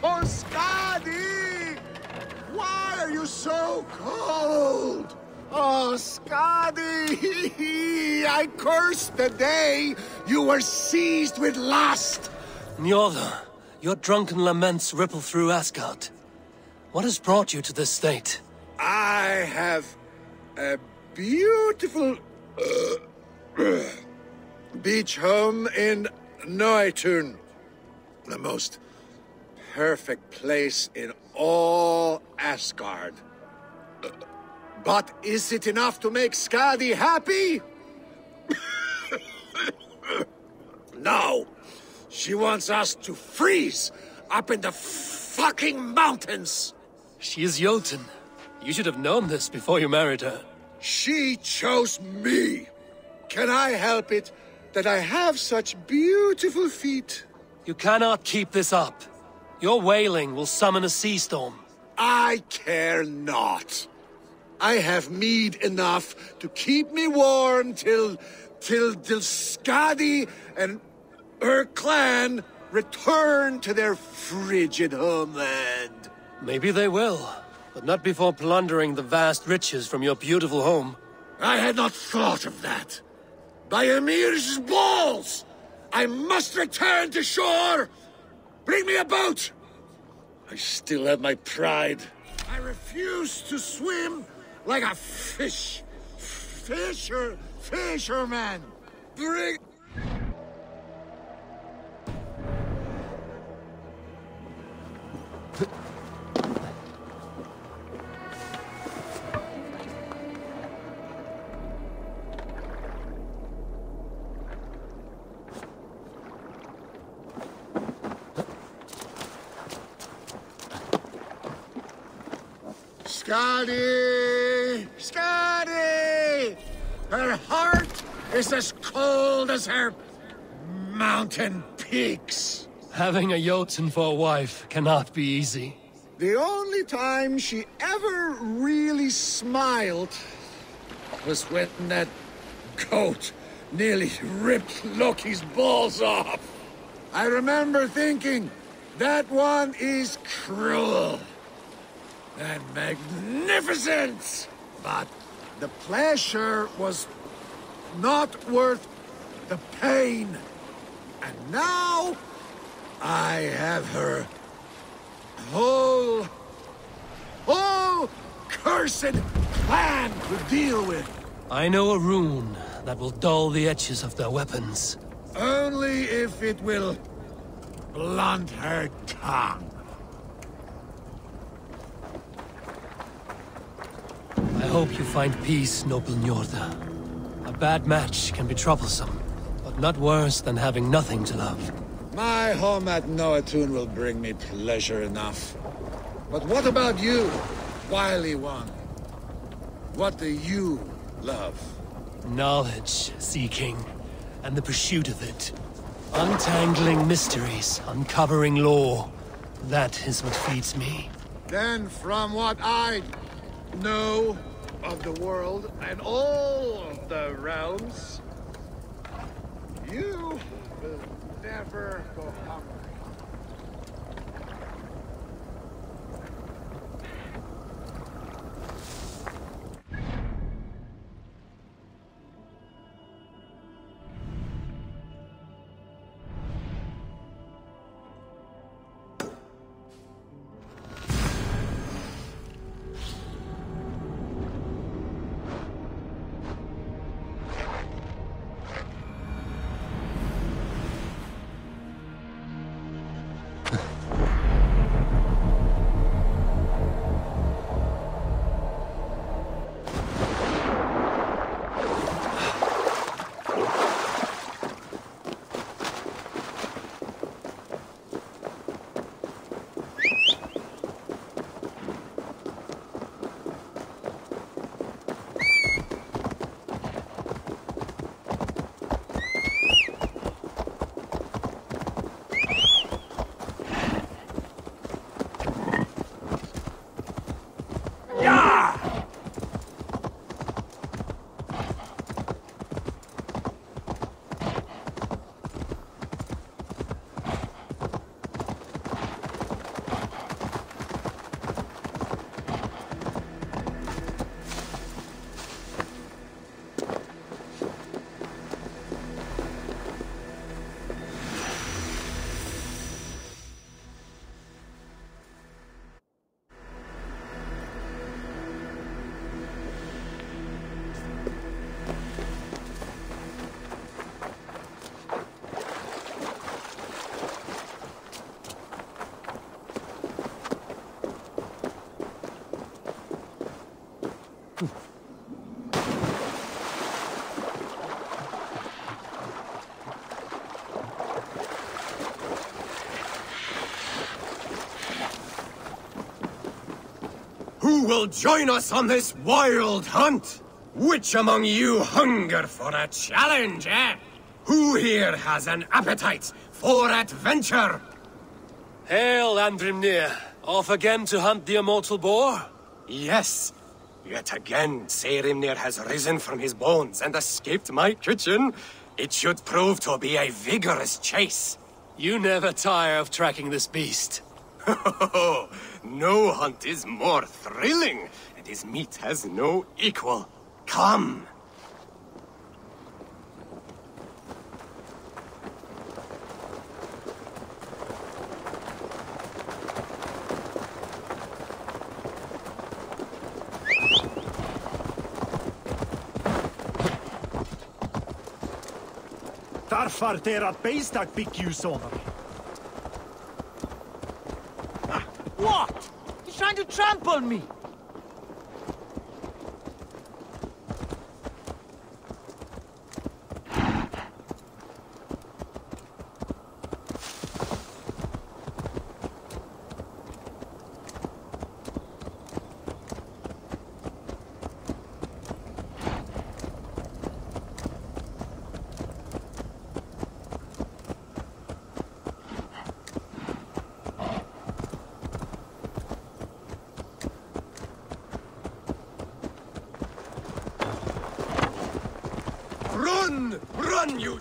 Oh, Skadi! Why are you so cold? Oh, Skadi! I curse the day you were seized with lust! Njordr, your drunken laments ripple through Asgard. What has brought you to this state? I have a beautiful beach home in Noitun. The most perfect place in all Asgard. But is it enough to make Skadi happy? No. She wants us to freeze up in the fucking mountains. She is Jotun. You should have known this before you married her. She chose me. Can I help it that I have such beautiful feet? You cannot keep this up. Your wailing will summon a sea storm. I care not. I have mead enough to keep me warm till Skadi and her clan return to their frigid homeland. Maybe they will, but not before plundering the vast riches from your beautiful home. I had not thought of that. By Emir's balls! I must return to shore! Bring me a boat! I still have my pride. I refuse to swim like a fish. Fisherman! Bring... Scotty! Scotty! Her heart is as cold as her mountain peaks. Having a Jotun for a wife cannot be easy. The only time she ever really smiled was when that goat nearly ripped Loki's balls off. I remember thinking, that one is cruel and magnificent. But the pleasure was not worth the pain. And now I have her whole cursed plan to deal with. I know a rune that will dull the edges of their weapons. Only if it will blunt her tongue. I hope you find peace, noble Njorda. A bad match can be troublesome, but not worse than having nothing to love. My home at Noatun will bring me pleasure enough. But what about you, wily one? What do you love? Knowledge seeking, and the pursuit of it. Untangling mysteries, uncovering lore. That is what feeds me. Then from what I know of the world and all of the realms, you will never go hungry. Who will join us on this wild hunt? Which among you hunger for a challenge, eh? Who here has an appetite for adventure? Hail, Andrimnir. Off again to hunt the immortal boar? Yes. Yet again, Saerimnir has risen from his bones and escaped my kitchen. It should prove to be a vigorous chase. You never tire of tracking this beast. No hunt is more thrilling, and his meat has no equal. Come! Därför deras bästa fick you sover. What? He's trying to trample me! Run! Run, you...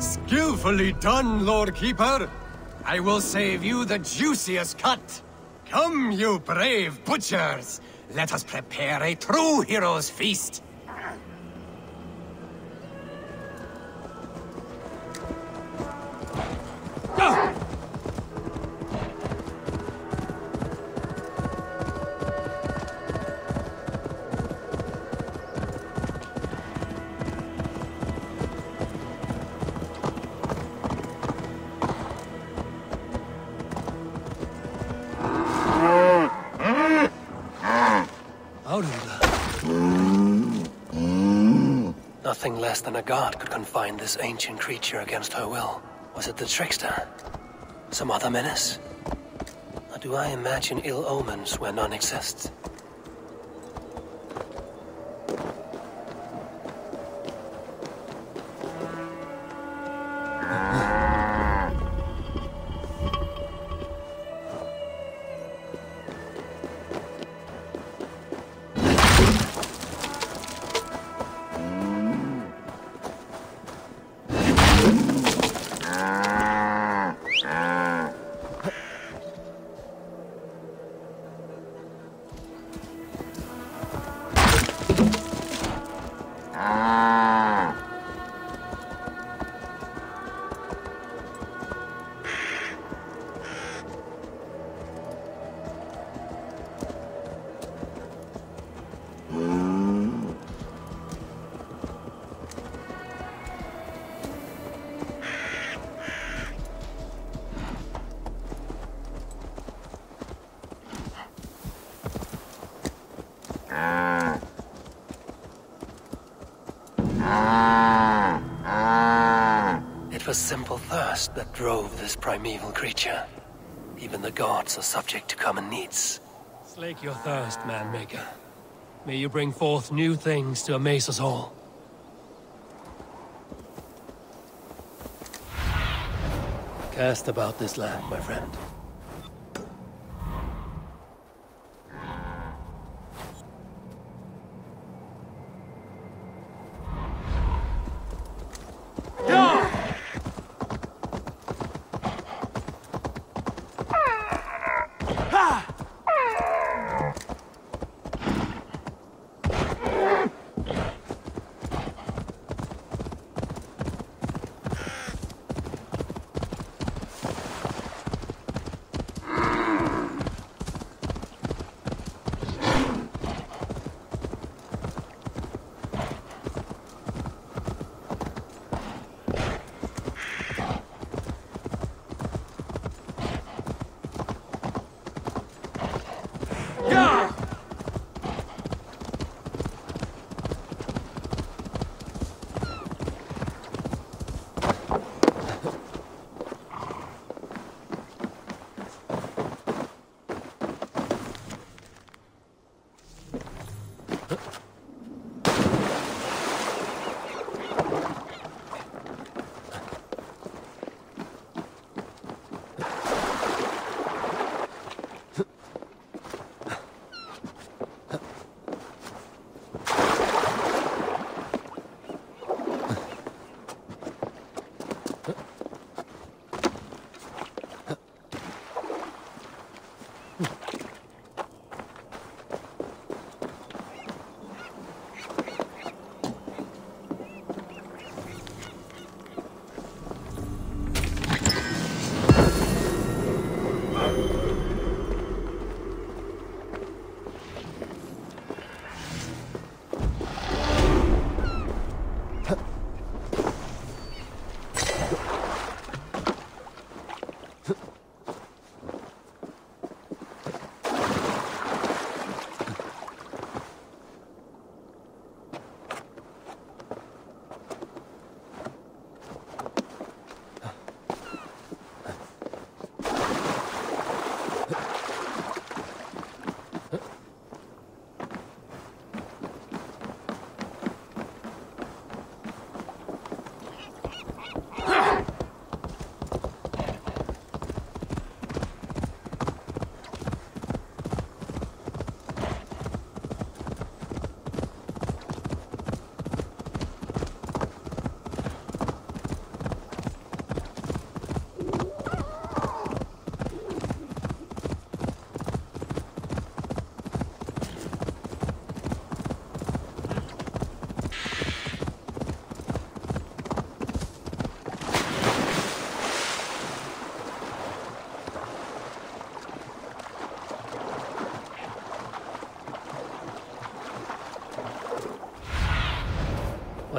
Skillfully done, Lord Keeper. I will save you the juiciest cut. Come, you brave butchers. Let us prepare a true hero's feast. Nothing less than a god could confine this ancient creature against her will. Was it the trickster? Some other menace? Or do I imagine ill omens where none exist? It was simple thirst that drove this primeval creature. Even the gods are subject to common needs. Slake your thirst, man-maker. May you bring forth new things to amaze us all. Cast about this land, my friend.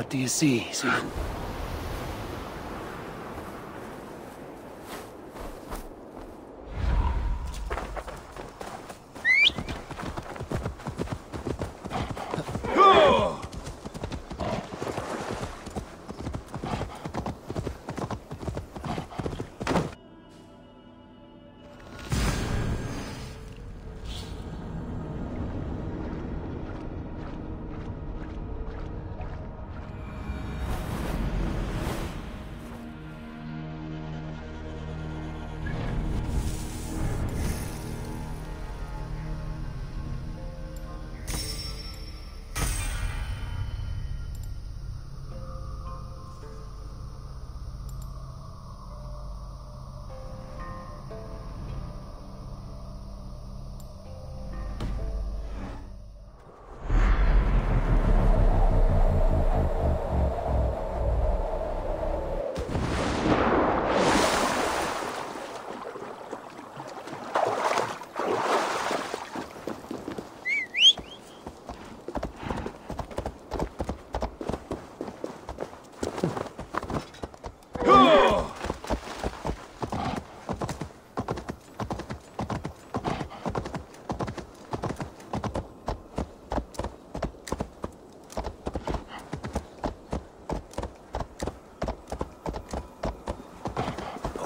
What do you see, Susan?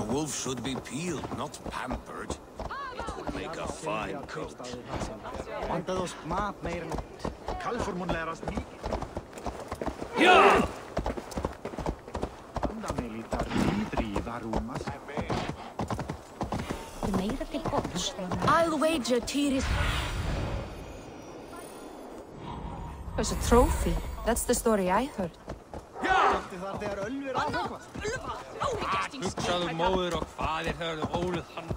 Wolf should be peeled, not pampered. It would make a fine coat. Antados maat meidän kalfur mun lärast mikið. Ja! Anda meili tarvitri varumas. Meira til odds. I'll wager Tyr is... There's a trophy. That's the story I heard. Þar þegar ölvir áfengvast. Hugsaðu móður og faðir hörðu óluð hann.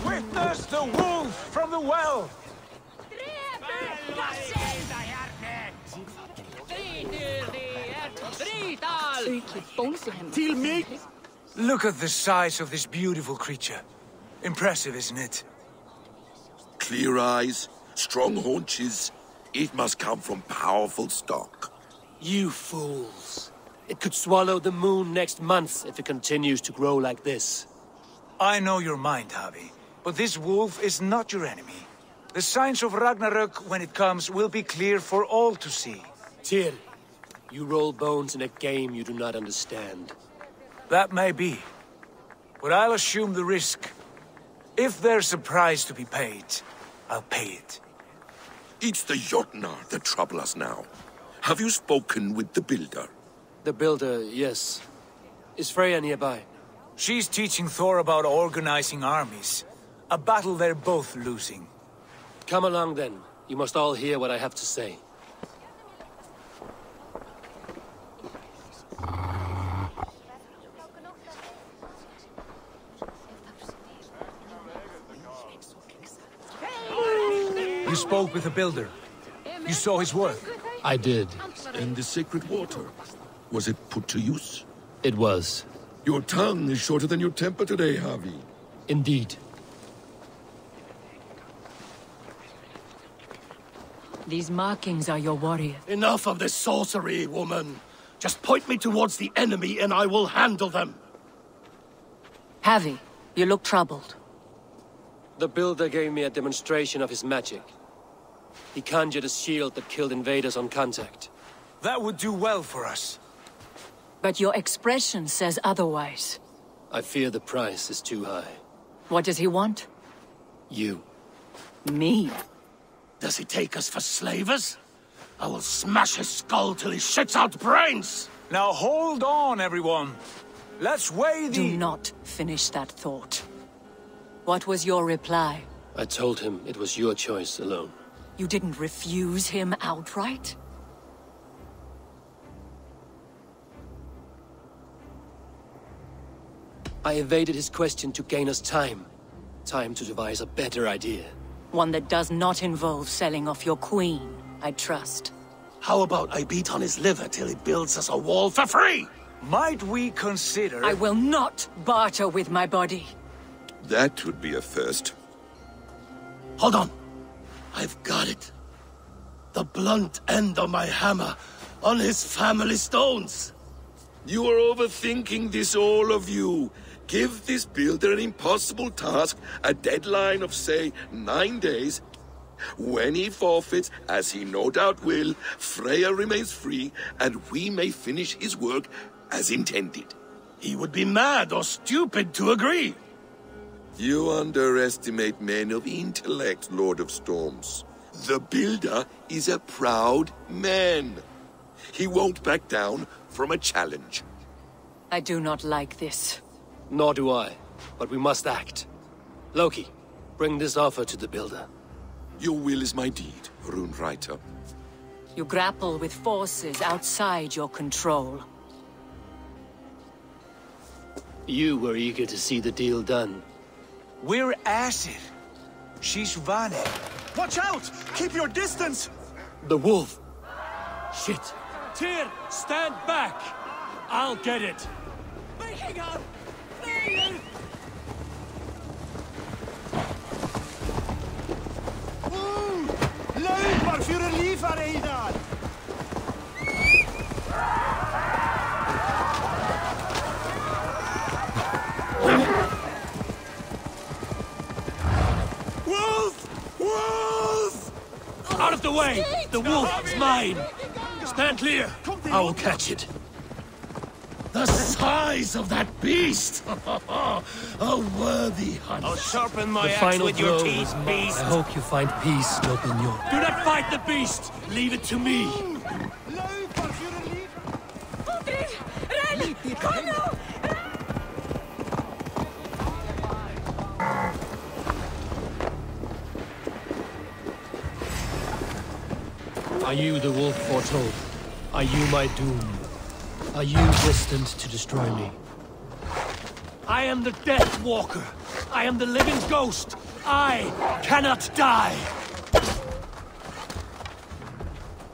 Witness the wolf from the well! Till me! Look at the size of this beautiful creature. Impressive, isn't it? Clear eyes, strong haunches. It must come from powerful stock. You fools. It could swallow the moon next month if it continues to grow like this. I know your mind, Javi, but this wolf is not your enemy. The signs of Ragnarök, when it comes, will be clear for all to see. Tyr, you roll bones in a game you do not understand. That may be, but I'll assume the risk. If there's a price to be paid, I'll pay it. It's the Jotnar that trouble us now. Have you spoken with the builder? The builder, yes. Is Freya nearby? She's teaching Thor about organizing armies. A battle they're both losing. Come along then. You must all hear what I have to say. You spoke with the builder. You saw his work. I did. And the sacred water, was it put to use? It was. Your tongue is shorter than your temper today, Javi. Indeed. These markings are your warriors. Enough of this sorcery, woman. Just point me towards the enemy and I will handle them. Javi, you look troubled. The builder gave me a demonstration of his magic. He conjured a shield that killed invaders on contact. That would do well for us. But your expression says otherwise. I fear the price is too high. What does he want? You. Me? Does he take us for slavers? I will smash his skull till he shits out brains! Now hold on, everyone. Let's weigh the... Do not finish that thought. What was your reply? I told him it was your choice alone. You didn't refuse him outright? I evaded his question to gain us time. Time to devise a better idea. One that does not involve selling off your queen, I trust. How about I beat on his liver till he builds us a wall for free? Might we consider... I will not barter with my body. That would be a first. Hold on. I've got it. The blunt end of my hammer on his family stones. You are overthinking this, all of you. Give this builder an impossible task, a deadline of, say, 9 days. When he forfeits, as he no doubt will, Freya remains free, and we may finish his work as intended. He would be mad or stupid to agree. You underestimate men of intellect, Lord of Storms. The builder is a proud man. He won't back down from a challenge. I do not like this. Nor do I, but we must act. Loki, bring this offer to the builder. Your will is my deed, Rune Writer. You grapple with forces outside your control. You were eager to see the deal done. We're Aesir. She's Vane. Watch out! Keep your distance! The wolf! Shit! Tyr, stand back! I'll get it! Waking up! Please! Loop för att liva dig där! Wolf! Wolf! Out of the way! The wolf is mine! Stand clear! I will catch it. The size of that beast! A worthy hunt. I'll sharpen my The axe final with your blow teeth, was mine. beast! I hope you find peace, Lopinor. Do not fight the beast! Leave it to me! Loop för att liva! Kom nu! Are you the wolf foretold? Are you my doom? Are you destined to destroy me? I am the Death Walker! I am the living ghost! I cannot die!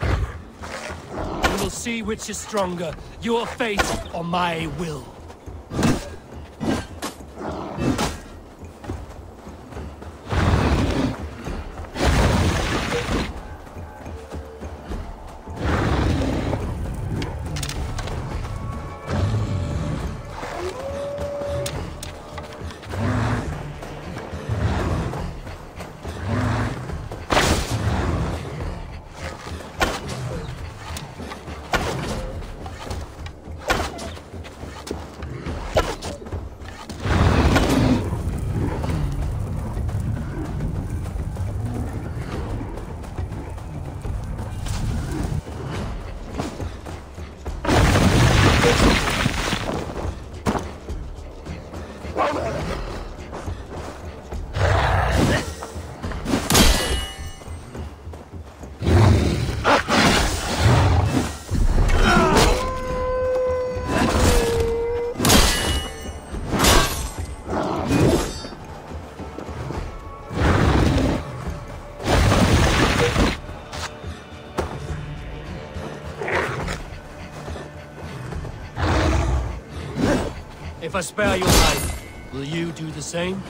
We will see which is stronger, your fate or my will. If I spare your life, will you do the same?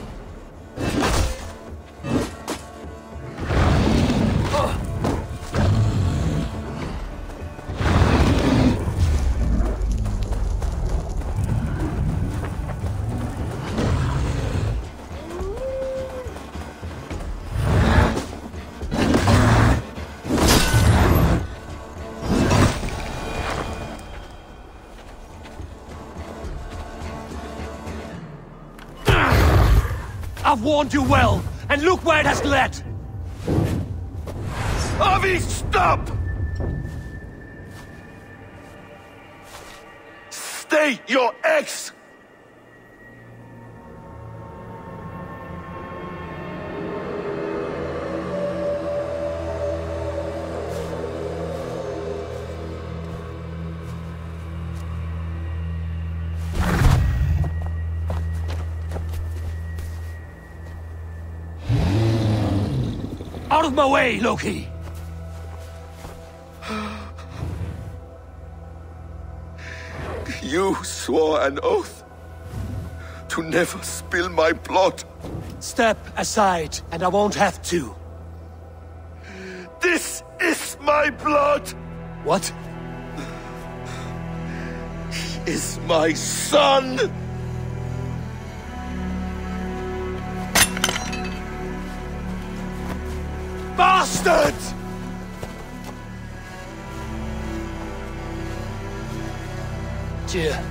I've warned you well, and look where it has led! Avi, stop! State your ex! Out of my way, Loki! You swore an oath to never spill my blood. Step aside, and I won't have to. This is my blood! What? He is my son! Bastard! Tyr,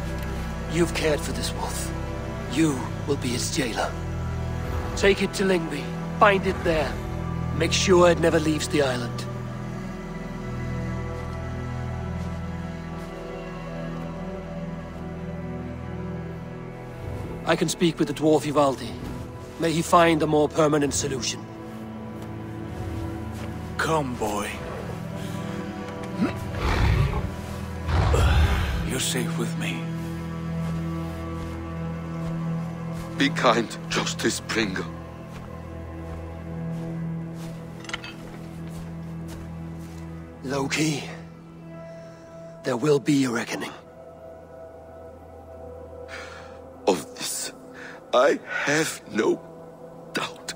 you've cared for this wolf. You will be its jailer. Take it to Lingby. Bind it there. Make sure it never leaves the island. I can speak with the dwarf Ivaldi. May he find a more permanent solution. Come, boy. You're safe with me. Be kind, Justice Bringer. Loki, there will be a reckoning. Of this, I have no doubt.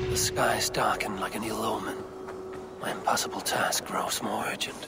The skies darken like an ill omen. My impossible task grows more urgent.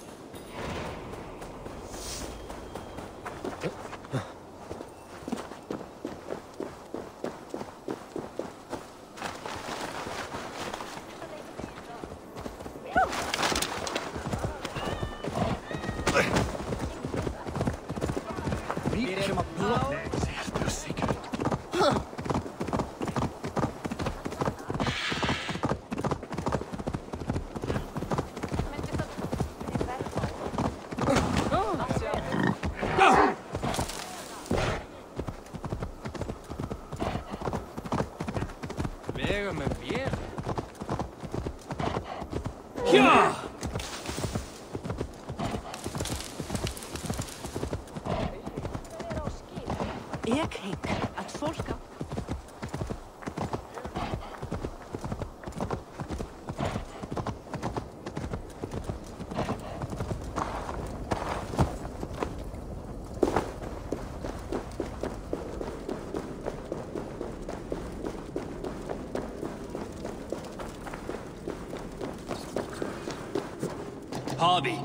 Harvey,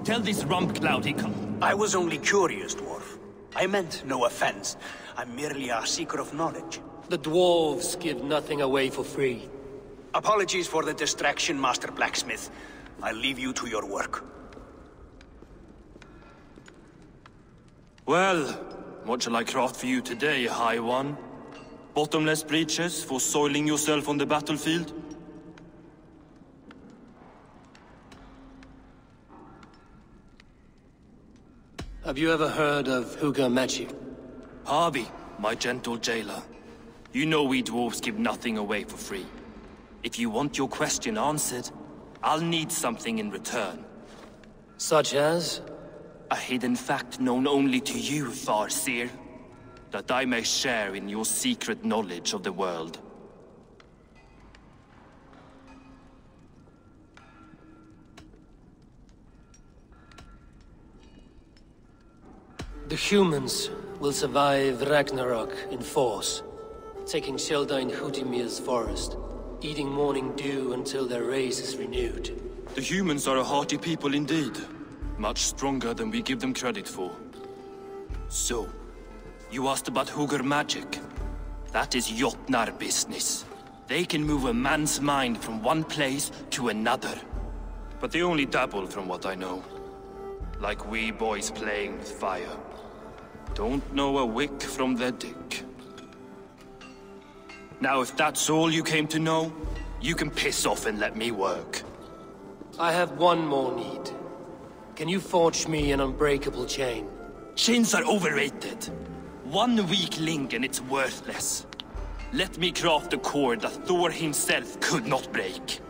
tell this rump cloud he come. I was only curious, dwarf. I meant no offense. I'm merely a seeker of knowledge. The dwarves give nothing away for free. Apologies for the distraction, Master Blacksmith. I'll leave you to your work. Well, what shall I craft for you today, High One? Bottomless breeches for soiling yourself on the battlefield? Have you ever heard of Hugr magic? Harvey, my gentle jailer. You know we dwarves give nothing away for free. If you want your question answered, I'll need something in return. Such as? A hidden fact known only to you, Farseer. That I may share in your secret knowledge of the world. The humans will survive Ragnarok in force, taking shelter in Hutimir's forest, eating morning dew until their race is renewed. The humans are a hearty people indeed. Much stronger than we give them credit for. So, you asked about Hugr magic. That is Jotnar business. They can move a man's mind from one place to another. But they only dabble from what I know. Like wee boys playing with fire. Don't know a wick from their dick. Now if that's all you came to know, you can piss off and let me work. I have one more need. Can you forge me an unbreakable chain? Chains are overrated. One weak link and it's worthless. Let me craft a cord that Thor himself could not break.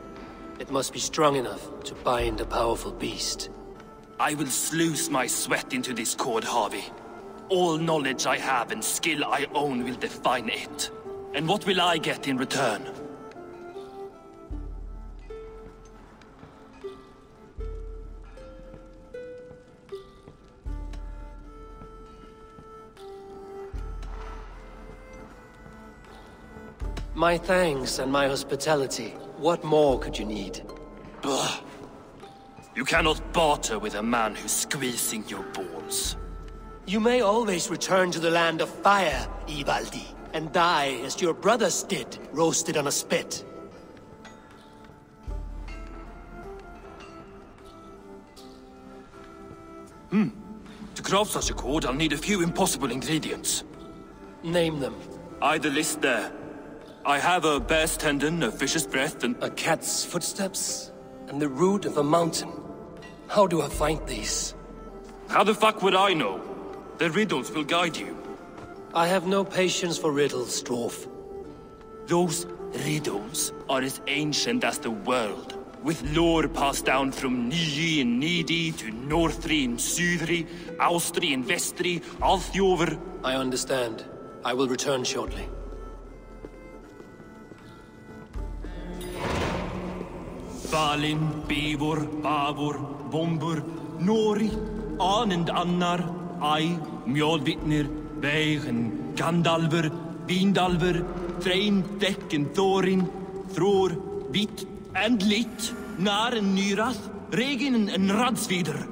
It must be strong enough to bind a powerful beast. I will sluice my sweat into this cord, Harvey. All knowledge I have and skill I own will define it. And what will I get in return? My thanks and my hospitality. What more could you need? Blah. You cannot barter with a man who's squeezing your balls. You may always return to the land of fire, Ivaldi, and die as your brothers did, roasted on a spit. To craft such a cord, I'll need a few impossible ingredients. Name them. The list there. I have a bear's tendon, a fish's breath, and... A cat's footsteps, and the root of a mountain. How do I find these? How the fuck would I know? The riddles will guide you. I have no patience for riddles, Dwarf. Those riddles are as ancient as the world, with lore passed down from Niji and Nidi to Northri and Sudri, Austri and Vestri, Althjover. I understand. I will return shortly. Balin, Bivor, Bavor, Bombur, Nori, Anand Annar, Ai, Mjolvitnir, Veigen, Gandalver, Vindalver, Threin, Dekken, Thorin, Thror, Vit and Lit, Nar and Nyrath, Regin and Radsvider.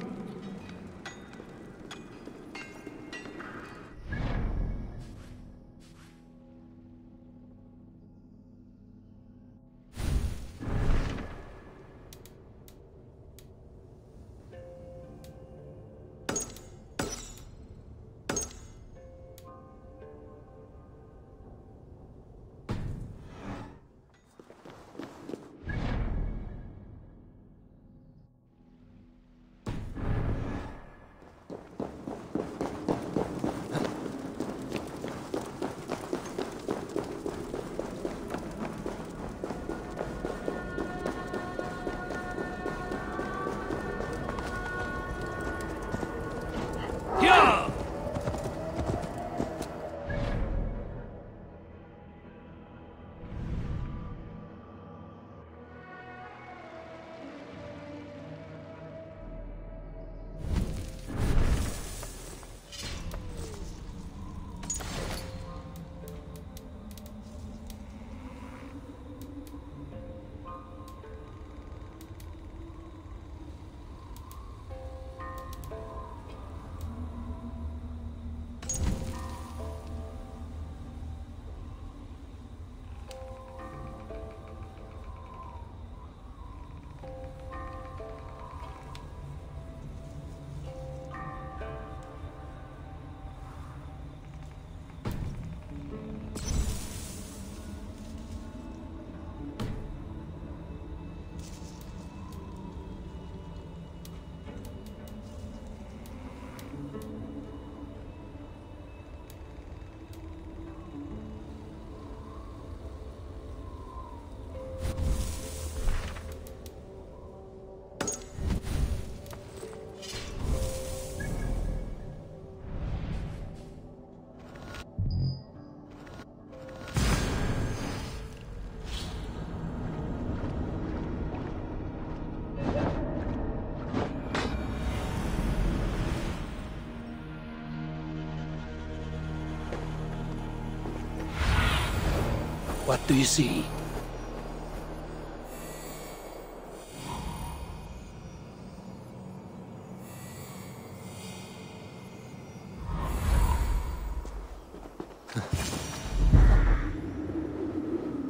What do you see?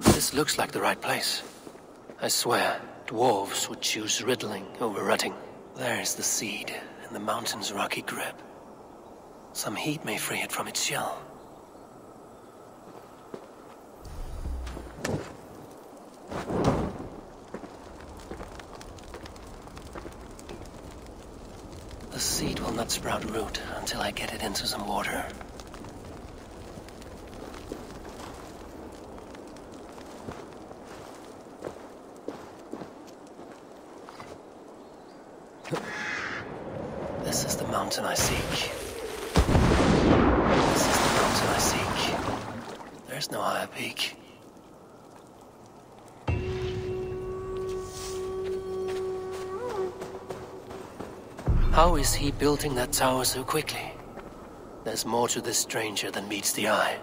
This looks like the right place. I swear, dwarves would choose riddling over rutting. There's the seed in the mountain's rocky grip. Some heat may free it from its shell. The seed will not sprout root until I get it into some water. This is the mountain I seek. This is the mountain I seek. There's no higher peak. How is he building that tower so quickly? There's more to this stranger than meets the eye.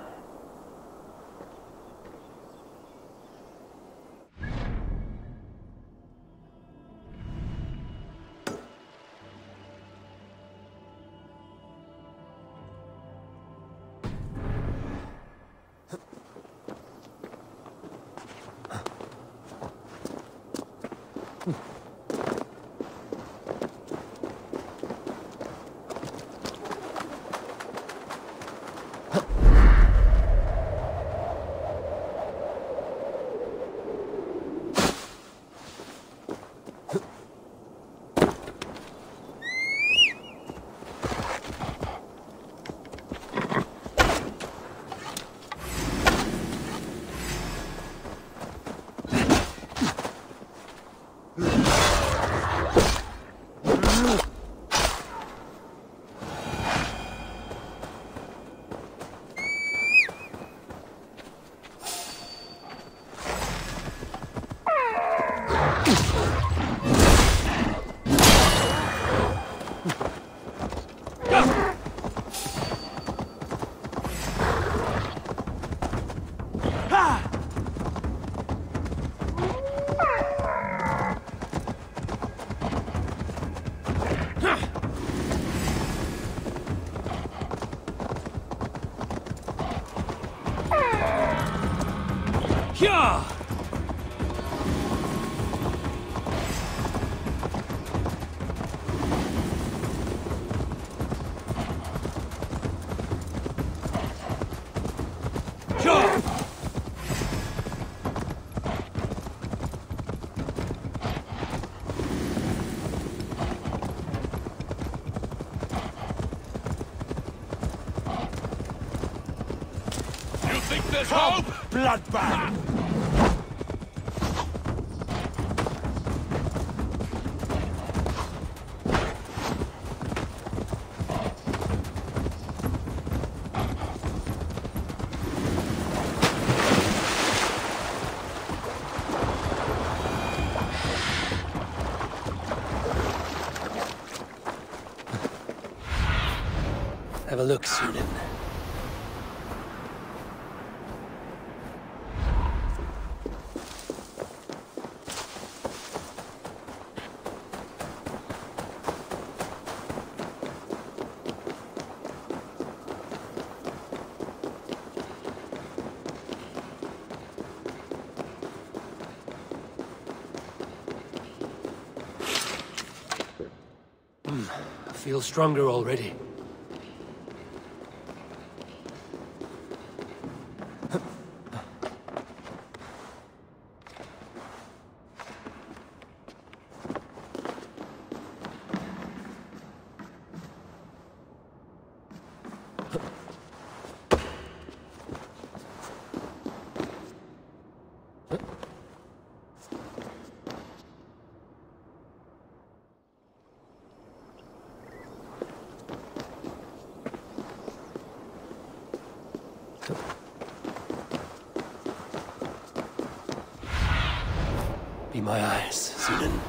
There's hope! Bloodbath! Have a look, Sunan. I feel stronger already. Be my eyes, Sunan.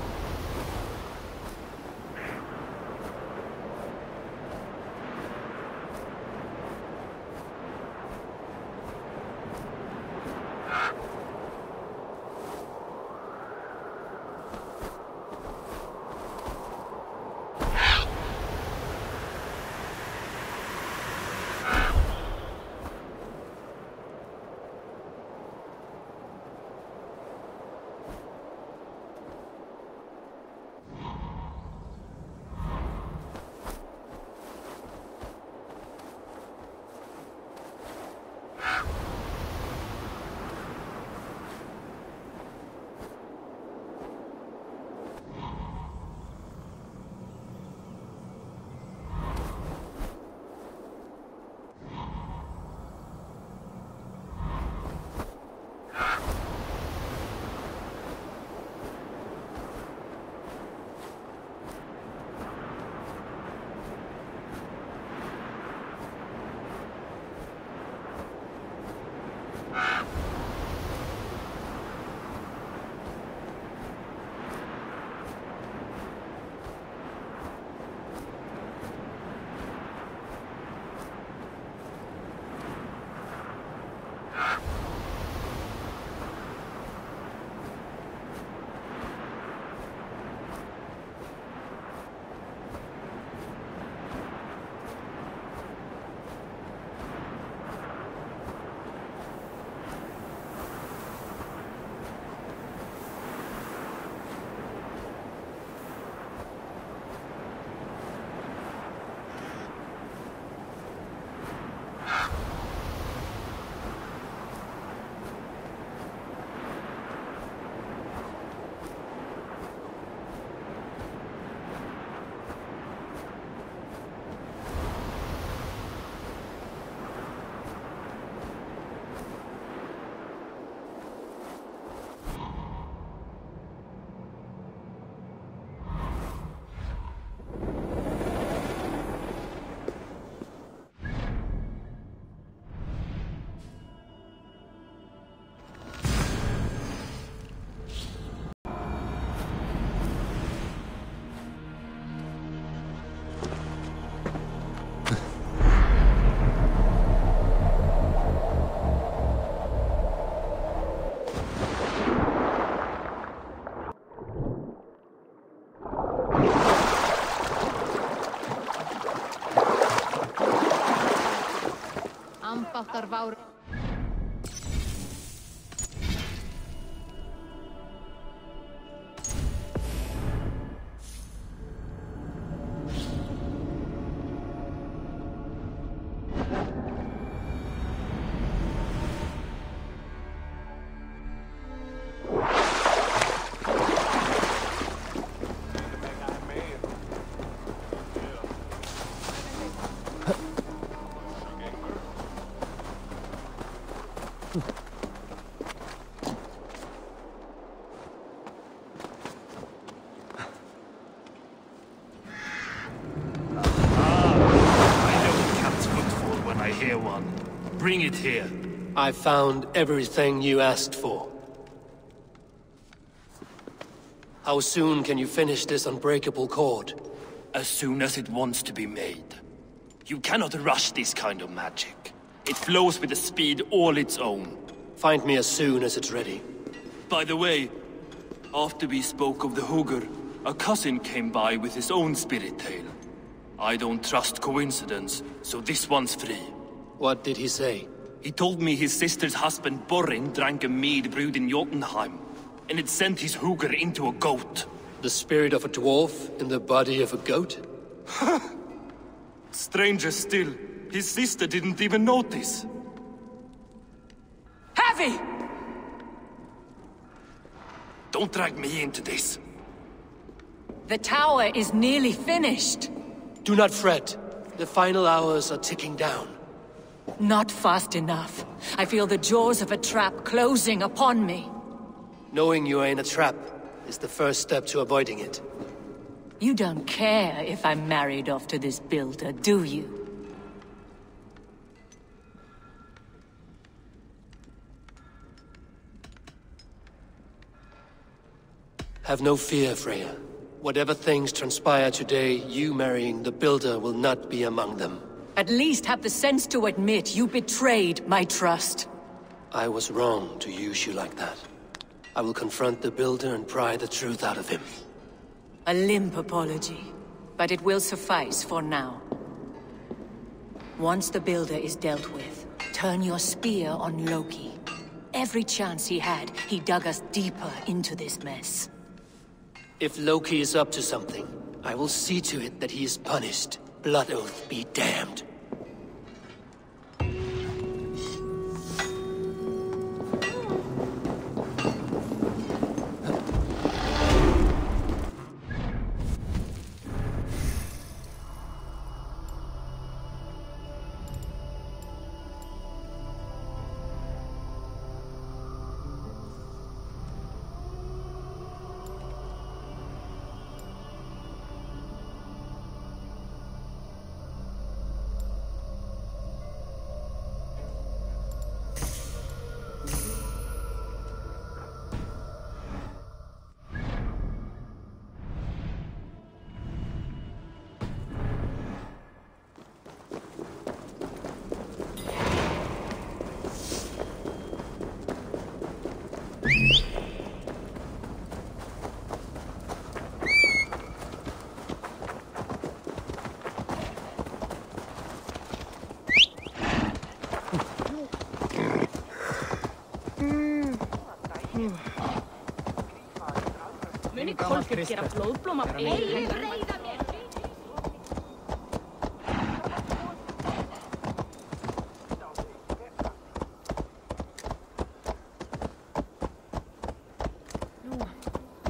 okkar fár. Bring it here. I found everything you asked for. How soon can you finish this unbreakable cord? As soon as it wants to be made. You cannot rush this kind of magic. It flows with a speed all its own. Find me as soon as it's ready. By the way, after we spoke of the Hugr, a cousin came by with his own spirit tale. I don't trust coincidence, so this one's free. What did he say? He told me his sister's husband Borin drank a mead brewed in Jotunheim, and it sent his Hugr into a goat. The spirit of a dwarf in the body of a goat? Stranger still, his sister didn't even notice. Heavy! Don't drag me into this. The tower is nearly finished. Do not fret. The final hours are ticking down. Not fast enough. I feel the jaws of a trap closing upon me. Knowing you are in a trap is the first step to avoiding it. You don't care if I'm married off to this builder, do you? Have no fear, Freya. Whatever things transpire today, you marrying the builder will not be among them. At least have the sense to admit you betrayed my trust. I was wrong to use you like that. I will confront the builder and pry the truth out of him. A limp apology, but it will suffice for now. Once the builder is dealt with, turn your spear on Loki. Every chance he had, he dug us deeper into this mess. If Loki is up to something, I will see to it that he is punished. Blood Oath be damned. Gera blóðblóm af eigin.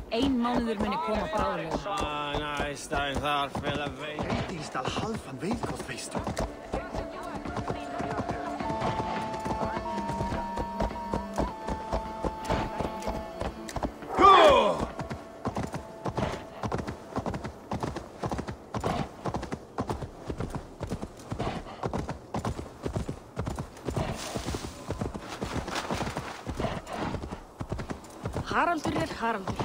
Ein mánuður muni koma bráðlega. Næsta þar fyrir veit. Einstal halvan veiðgóð veistu. Haraldur Haraldur.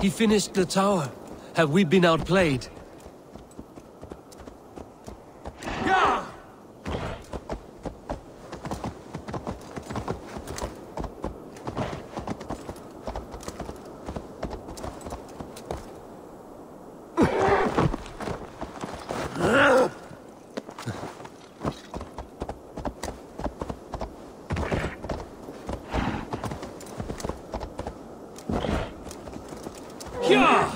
He finished the tower. Have we been outplayed? Yeah!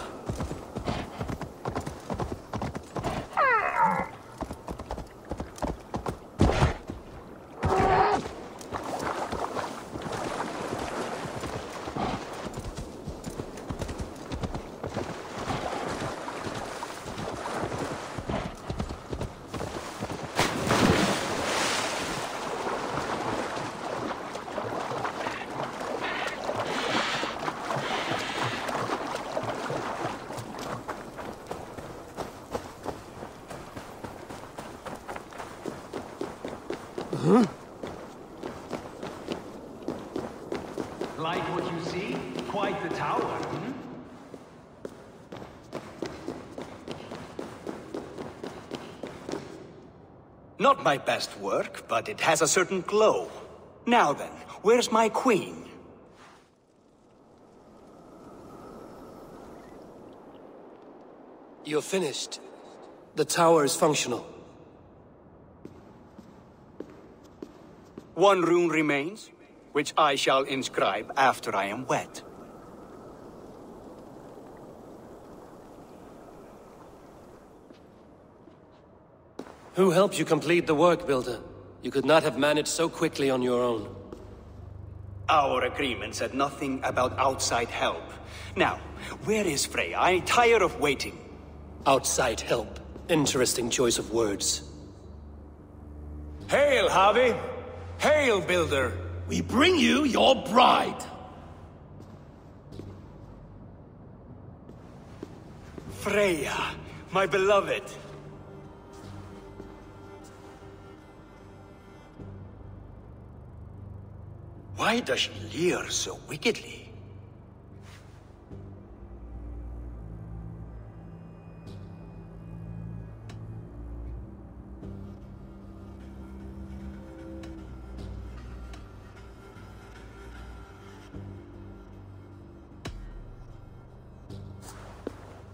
Like what you see? Quite the tower, hmm? Not my best work, but it has a certain glow. Now then, where's my queen? You're finished. The tower is functional. One rune remains, which I shall inscribe after I am wed. Who helped you complete the work, Builder? You could not have managed so quickly on your own. Our agreement said nothing about outside help. Now, where is Freya? I'm tired of waiting. Outside help. Interesting choice of words. Hail, Javi! Hail, Builder! We bring you your bride. Freya, my beloved. Why does she leer so wickedly?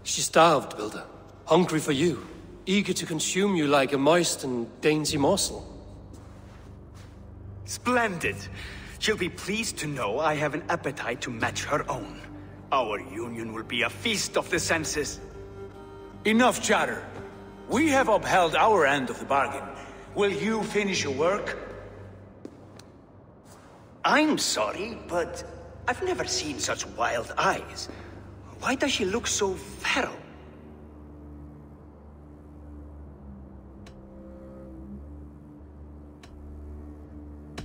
She's starved, Builder. Hungry for you. Eager to consume you like a moist and dainty morsel. Splendid. She'll be pleased to know I have an appetite to match her own. Our union will be a feast of the senses. Enough chatter. We have upheld our end of the bargain. Will you finish your work? I'm sorry, but I've never seen such wild eyes. Why does she look so feral?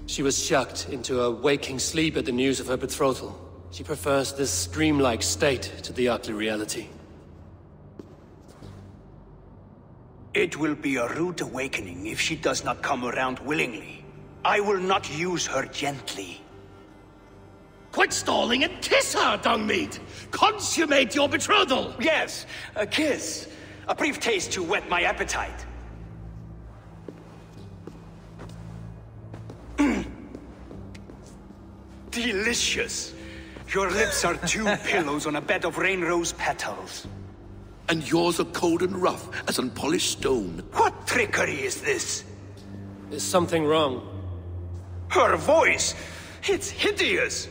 She was shocked into a waking sleep at the news of her betrothal. She prefers this dreamlike state to the ugly reality. It will be a rude awakening if she does not come around willingly. I will not use her gently. Quit stalling and kiss her, Dungmeat! Consummate your betrothal! Yes, a kiss. A brief taste to whet my appetite. Delicious. Your lips are two pillows on a bed of rain rose petals. And yours are cold and rough as unpolished stone. What trickery is this? Is something wrong? Her voice! It's hideous!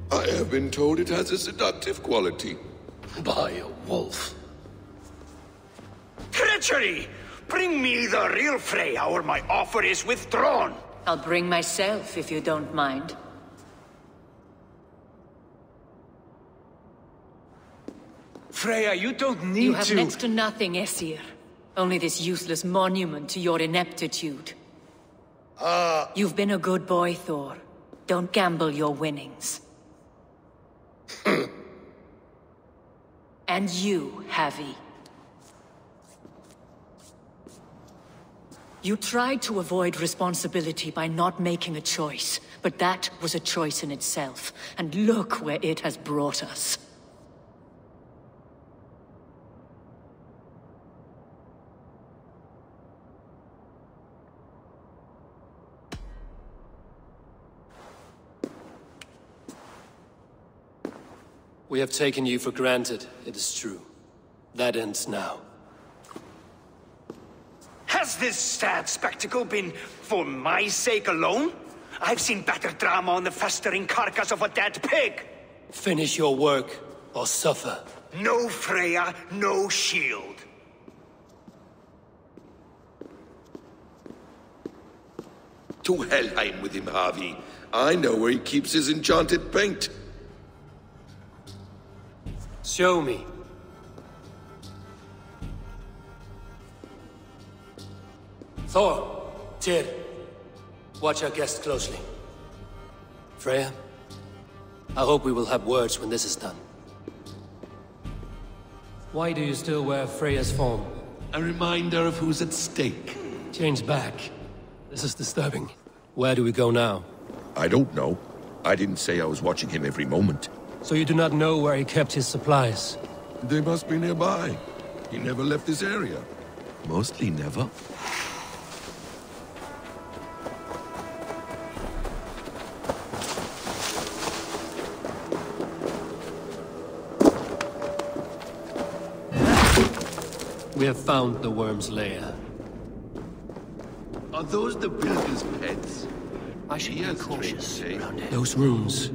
I have been told it has a seductive quality. By a wolf. Treachery! Bring me the real Freya or my offer is withdrawn! I'll bring myself if you don't mind. Freya, you don't need to... You have next to nothing, Aesir. Only this useless monument to your ineptitude. You've been a good boy, Thor. Don't gamble your winnings. And you, Havi. You tried to avoid responsibility by not making a choice, but that was a choice in itself, and look where it has brought us. We have taken you for granted, it is true. That ends now. Has this sad spectacle been for my sake alone? I've seen better drama on the festering carcass of a dead pig! Finish your work, or suffer. No Freya, no shield. To Helheim with him, Harvey. I know where he keeps his enchanted paint. Show me. Thor, Tyr, watch our guest closely. Freya, I hope we will have words when this is done. Why do you still wear Freya's form? A reminder of who's at stake. Change back. This is disturbing. Where do we go now? I don't know. I didn't say I was watching him every moment. So you do not know where he kept his supplies? They must be nearby. He never left this area. Mostly never. We have found the worm's lair. Are those the builder's pets? I should be cautious around here. Those rooms.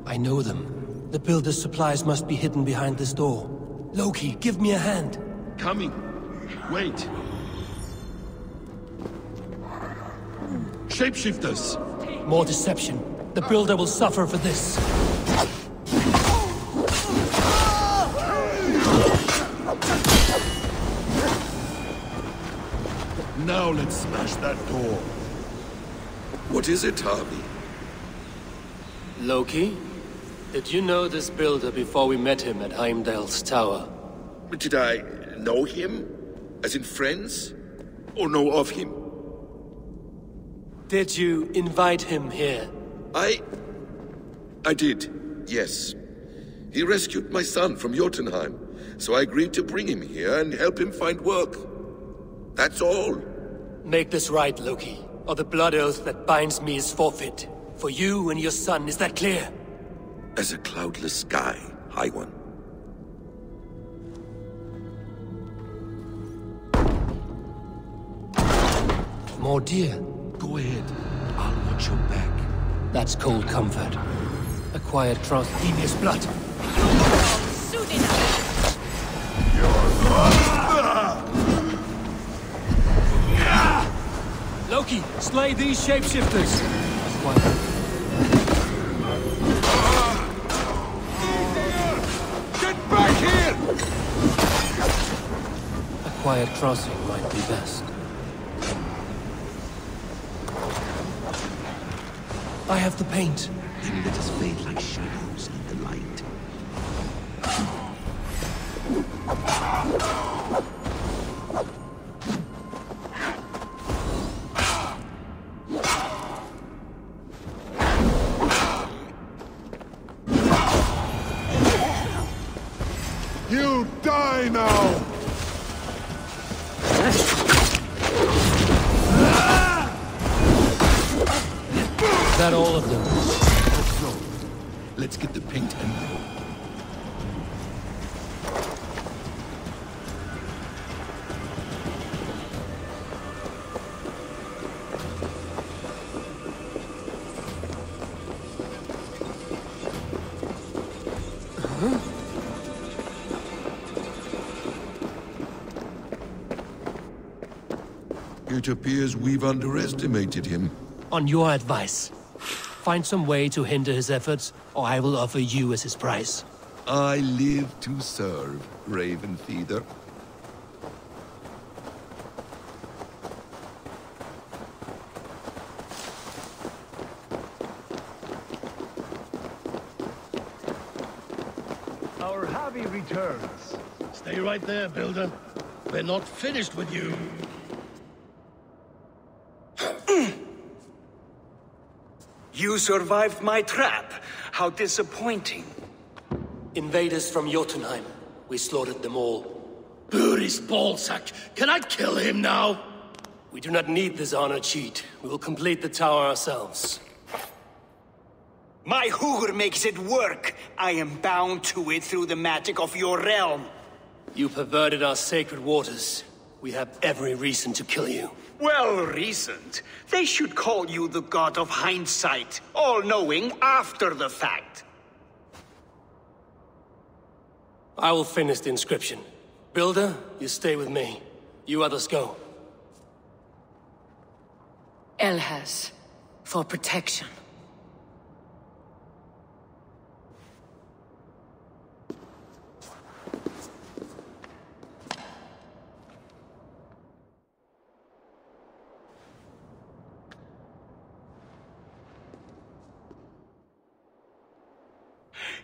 I know them. The builder's supplies must be hidden behind this door. Loki, give me a hand. Coming. Wait. Shapeshifters! More deception. The builder will suffer for this. Now let's smash that door. What is it, Harvey? Loki? Did you know this builder before we met him at Heimdall's tower? Did I know him? As in friends? Or know of him? Did you invite him here? I did, yes. He rescued my son from Jotunheim, so I agreed to bring him here and help him find work. That's all. Make this right, Loki, or the blood oath that binds me is forfeit. For you and your son, is that clear? As a cloudless sky, High One. More deer. Go ahead. I'll watch your back. That's cold comfort. A quiet trust. Devious blood. Soon enough. Loki, slay these shapeshifters. Get back here! A quiet crossing might be best. I have the paint. Then let us fade like shadows in the light. You die now! Is that all of them? No. Let's get the paint and go. It appears we've underestimated him. On your advice, find some way to hinder his efforts, or I will offer you as his price. I live to serve, Raven Feeder. Our Harvey returns. Stay right there, Builder. We're not finished with you. You survived my trap. How disappointing. Invaders from Jotunheim. We slaughtered them all. Buri's ballsack. Can I kill him now? We do not need this honor cheat. We will complete the tower ourselves. My Hugr makes it work. I am bound to it through the magic of your realm. You perverted our sacred waters. We have every reason to kill you. Well reasoned. They should call you the god of hindsight, all-knowing after the fact. I will finish the inscription. Builder, you stay with me. You others go. Elhaz, for protection.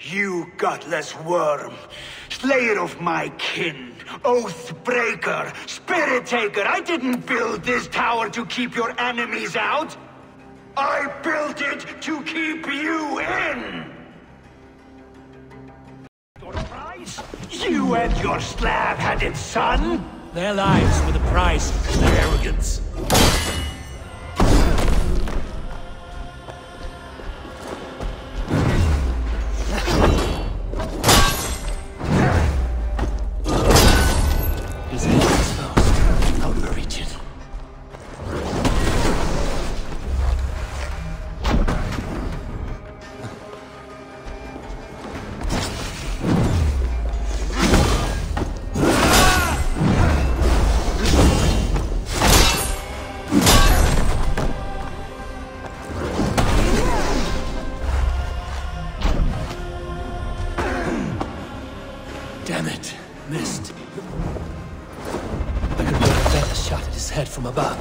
You gutless worm, slayer of my kin, oath breaker, spirit taker, I didn't build this tower to keep your enemies out. I built it to keep you in! Your prize? You and your slab-headed son? Their lives were the price of their arrogance. Damn it. Missed. I could get a better shot at his head from above.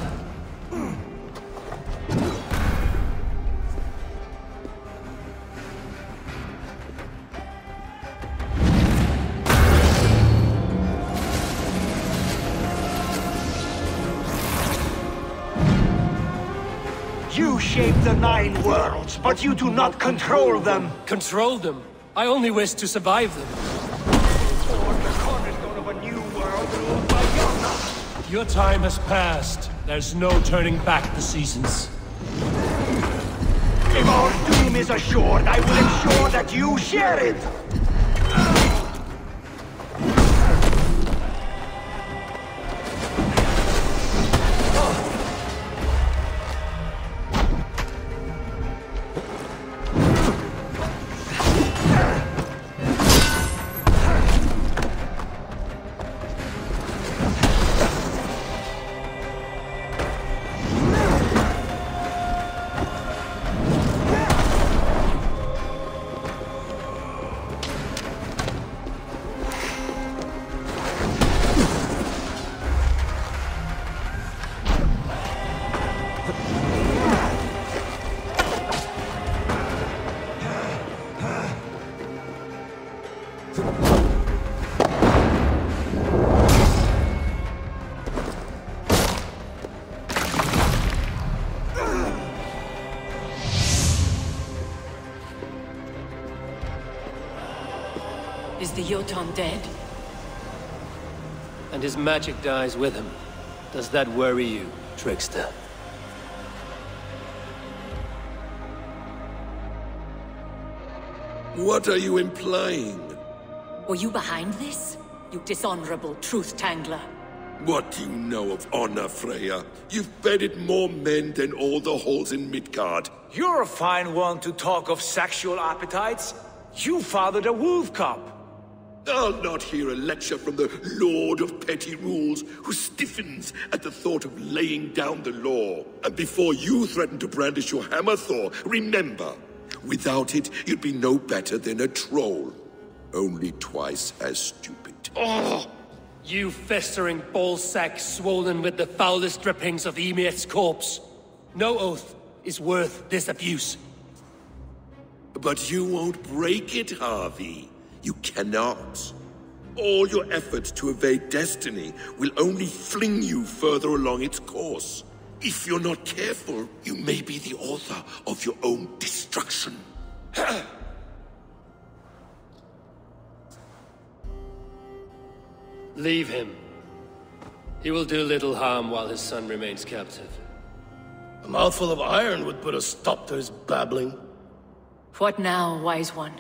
You shape the 9 worlds, but you do not control them. Control them? I only wish to survive them. Your time has passed. There's no turning back the seasons. If our doom is assured, I will ensure that you share it! Is the Jotun dead? And his magic dies with him. Does that worry you, trickster? What are you implying? Were you behind this? You dishonorable truth-tangler. What do you know of honor, Freya? You've bedded more men than all the halls in Midgard. You're a fine one to talk of sexual appetites. You fathered a wolf cub. I'll not hear a lecture from the Lord of Petty Rules, who stiffens at the thought of laying down the law. And before you threaten to brandish your hammer, Thor, remember, without it, you'd be no better than a troll. Only twice as stupid. Oh! You festering ballsack swollen with the foulest drippings of Ymir's corpse. No oath is worth this abuse. But you won't break it, Harvey. You cannot. All your efforts to evade destiny will only fling you further along its course. If you're not careful, you may be the author of your own destruction. Leave him. He will do little harm while his son remains captive. A mouthful of iron would put a stop to his babbling. What now, wise one?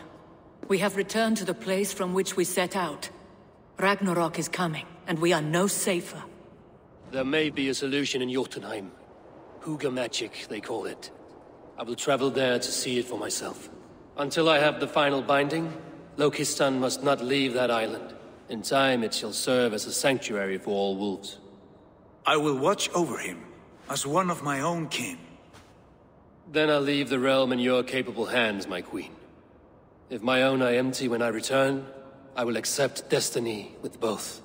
We have returned to the place from which we set out. Ragnarok is coming, and we are no safer. There may be a solution in Jotunheim. Hugr magic, they call it. I will travel there to see it for myself. Until I have the final binding, Lokistan must not leave that island. In time, it shall serve as a sanctuary for all wolves. I will watch over him, as one of my own kin. Then I'll leave the realm in your capable hands, my queen. If my own are empty when I return, I will accept destiny with both.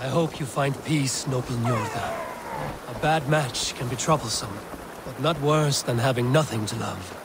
I hope you find peace, noble Njorda. A bad match can be troublesome, but not worse than having nothing to love.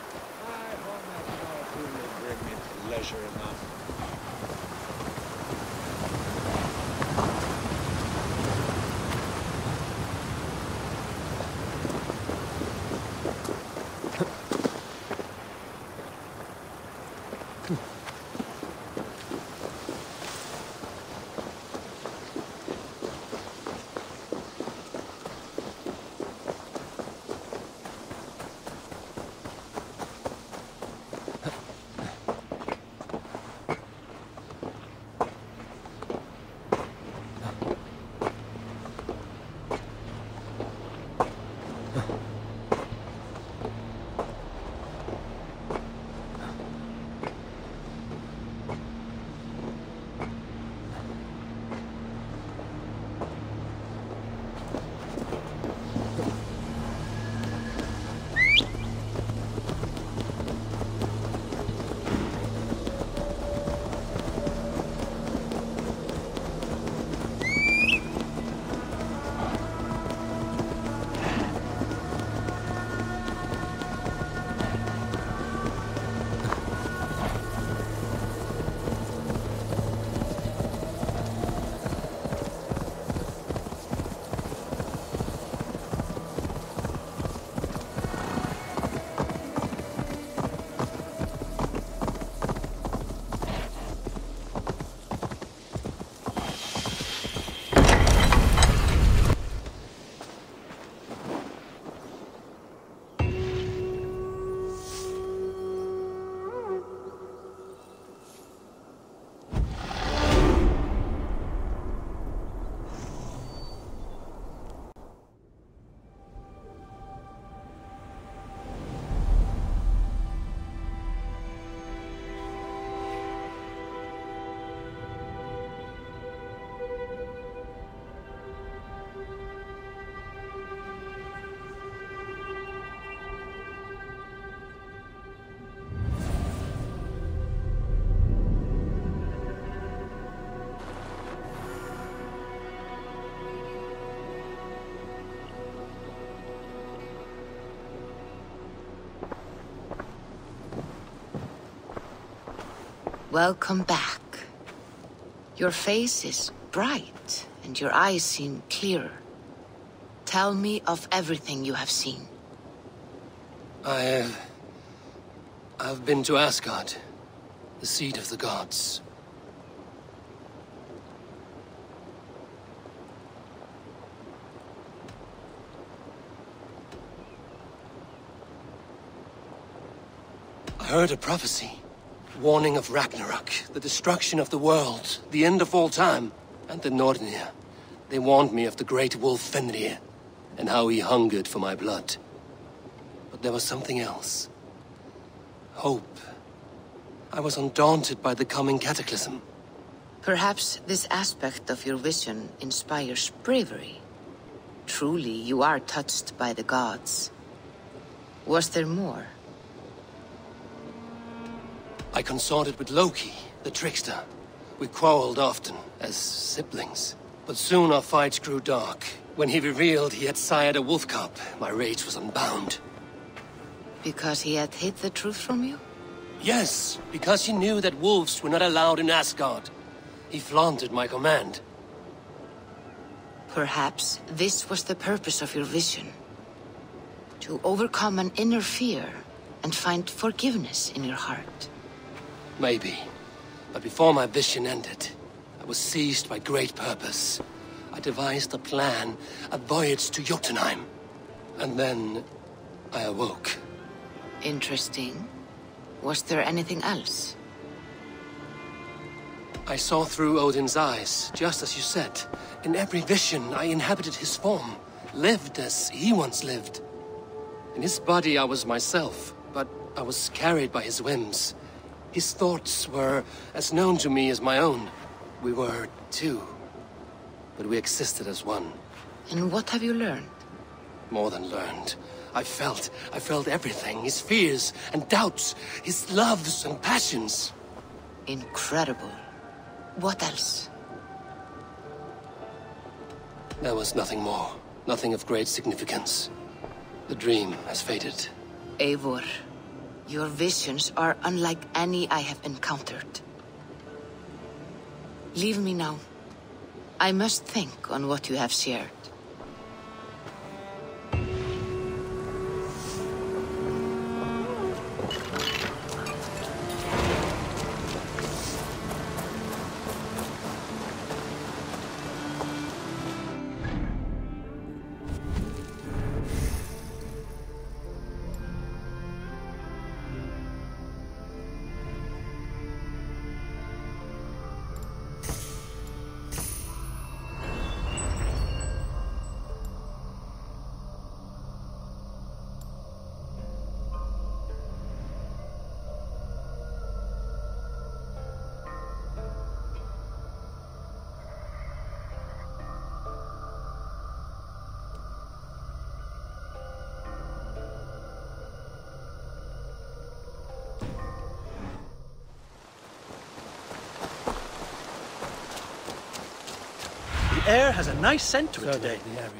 Welcome back. Your face is bright, and your eyes seem clearer. Tell me of everything you have seen. I've been to Asgard, the seat of the gods. I heard a prophecy, warning of Ragnarok, the destruction of the world, the end of all time, and the Nornir. They warned me of the great wolf Fenrir, and how he hungered for my blood. But there was something else. Hope. I was undaunted by the coming cataclysm. Perhaps this aspect of your vision inspires bravery. Truly, you are touched by the gods. Was there more? I consorted with Loki, the trickster. We quarreled often, as siblings. But soon our fights grew dark. When he revealed he had sired a wolf cub, my rage was unbound. Because he had hid the truth from you? Yes, because he knew that wolves were not allowed in Asgard. He flaunted my command. Perhaps this was the purpose of your vision. To overcome an inner fear and find forgiveness in your heart. Maybe. But before my vision ended, I was seized by great purpose. I devised a plan, a voyage to Jotunheim. And then I awoke. Interesting. Was there anything else? I saw through Odin's eyes, just as you said. In every vision, I inhabited his form, lived as he once lived. In his body, I was myself, but I was carried by his whims. His thoughts were as known to me as my own. We were two, but we existed as one. And what have you learned? More than learned. I felt everything. His fears and doubts, his loves and passions. Incredible. What else? There was nothing more. Nothing of great significance. The dream has faded. Eivor, your visions are unlike any I have encountered. Leave me now. I must think on what you have shared. The air has a nice scent to it today. The area.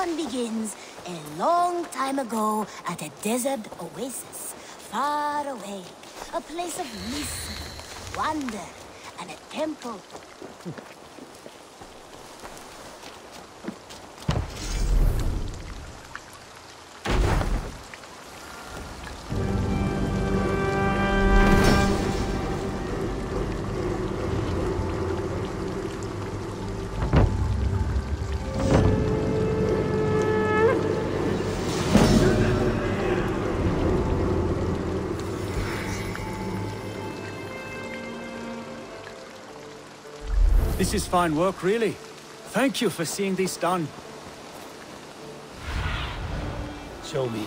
one begins a long time ago at a desert oasis, far away. A place of mystery, wonder, and a temple. This is fine work, really. Thank you for seeing this done. Show me.